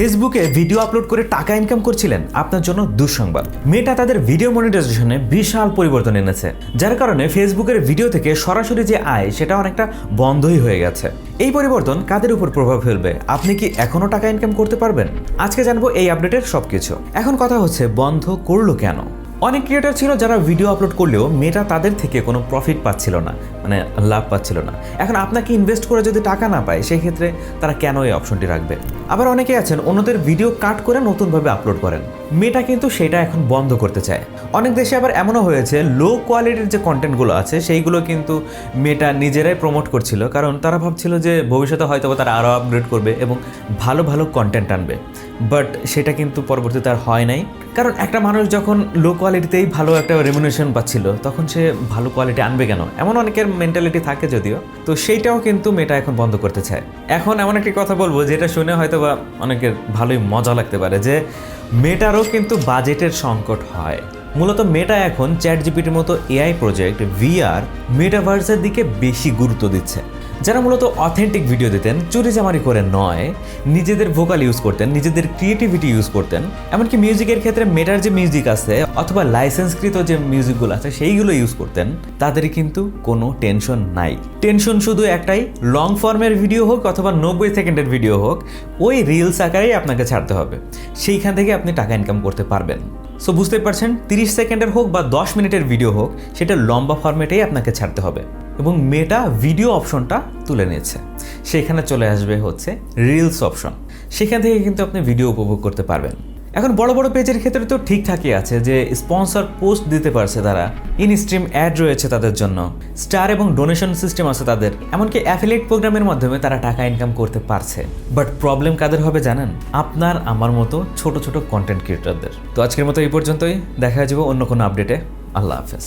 ফেসবুকে video upload করে টাকা ইনকাম করছিলেন, আপনার জন্য দুঃসংবাদ। মেটা তাদের ভিডিও মনিটাইজেশনে বিশাল পরিবর্তন এনেছে, যার কারণে ফেসবুকের ভিডিও থেকে সরাসরি যে আয় সেটা অনেকটা বন্ধই হয়ে গেছে। এই পরিবর্তন কাদের উপর প্রভাব ফেলবে? আপনি কি এখনো টাকা ইনকাম করতে পারবেন? আজকে জানবো এই আপডেটের সবকিছু। এখন কথা হচ্ছে, বন্ধ করলো কেন? অনেক ক্রিয়েটর ছিল যারা ভিডিও আপলোড করলেও মেটা তাদের থেকে কোনো প্রফিট পাচ্ছিল না, মানে লাভ পাচ্ছিল না। এখন আপনাকে ইনভেস্ট করে যদি টাকা না পায়, সেই ক্ষেত্রে তারা কেন এই অপশনটি রাখবে? আবার অনেকে আছেন অন্যদের ভিডিও কাট করে নতুনভাবে আপলোড করেন। মেটা কিন্তু সেটা এখন বন্ধ করতে চায়। অনেক দেশে আবার এমনও হয়েছে, লো কোয়ালিটির যে কন্টেন্টগুলো আছে সেইগুলো কিন্তু মেটা নিজেরাই প্রমোট করছিল, কারণ তারা ভাবছিল যে ভবিষ্যতে হয়তো তারা আরও আপগ্রেড করবে এবং ভালো ভালো কন্টেন্ট আনবে। বাট সেটা কিন্তু পরবর্তীতে আর হয় নাই, কারণ একটা মানুষ যখন লো কোয়ালিটিতেই ভালো একটা রেমুনেশন পাচ্ছিল, তখন সে ভালো কোয়ালিটি আনবে কেন? এমন অনেকের মেন্টালিটি থাকে যদিও, তো সেইটাও কিন্তু মেটা এখন বন্ধ করতে চায়। এখন এমন একটি কথা বলবো যেটা শুনে হয়তো বা অনেকের ভালোই মজা লাগতে পারে, যে মেটারও কিন্তু বাজেটের সংকট হয়। মূলত মেটা এখন চ্যাটজিপিটির মতো এআই প্রজেক্ট, ভিআর, মেটাভার্সের দিকে বেশি গুরুত্ব দিচ্ছে। যারা মূলত অথেন্টিক ভিডিও দিতেন, চুরিচামারি করে নয়, নিজেদের ভোকাল ইউজ করতেন, নিজেদের ক্রিয়েটিভিটি ইউজ করতেন, এমনকি মিউজিকের ক্ষেত্রে মেটার যে মিউজিক আছে অথবা লাইসেন্সকৃত যে মিউজিকগুলো আছে সেইগুলো ইউজ করতেন, তাদের কিন্তু কোনো টেনশন নাই। টেনশন শুধু একটাই, লং ফর্মের ভিডিও হোক অথবা 90 সেকেন্ডের ভিডিও হোক, ওই রিলস আকারেই আপনাকে ছাড়তে হবে। সেইখান থেকে আপনি টাকা ইনকাম করতে পারবেন। সো বুঝতেই পারছেন, 30 সেকেন্ডের হোক বা 10 মিনিটের ভিডিও হোক, সেটা লম্বা ফরম্যাটেই আপনাকে ছাড়তে হবে। এবং মেটা ভিডিও অপশনটা তুলে নিয়েছে, সেখানে চলে আসবে হচ্ছে রিলস অপশন। সেখান থেকে কিন্তু আপনি ভিডিও উপভোগ করতে পারবেন। এখন বড় বড় পেজের ক্ষেত্রে তো ঠিকঠাকই আছে, যে স্পন্সর পোস্ট দিতে পারছে তারা, ইন স্ট্রিম অ্যাড রয়েছে তাদের জন্য, স্টার এবং ডোনেশন সিস্টেম আছে তাদের, এমনকি অ্যাফিলিয়েট প্রোগ্রামের মাধ্যমে তারা টাকা ইনকাম করতে পারছে। বাট প্রবলেম কাদের হবে জানেন? আপনার আমার মতো ছোট ছোট কন্টেন্ট ক্রিয়েটরদের। তো আজকের মতো এই পর্যন্তই, দেখা যাবে অন্য কোনো আপডেটে। আল্লাহ হাফেজ।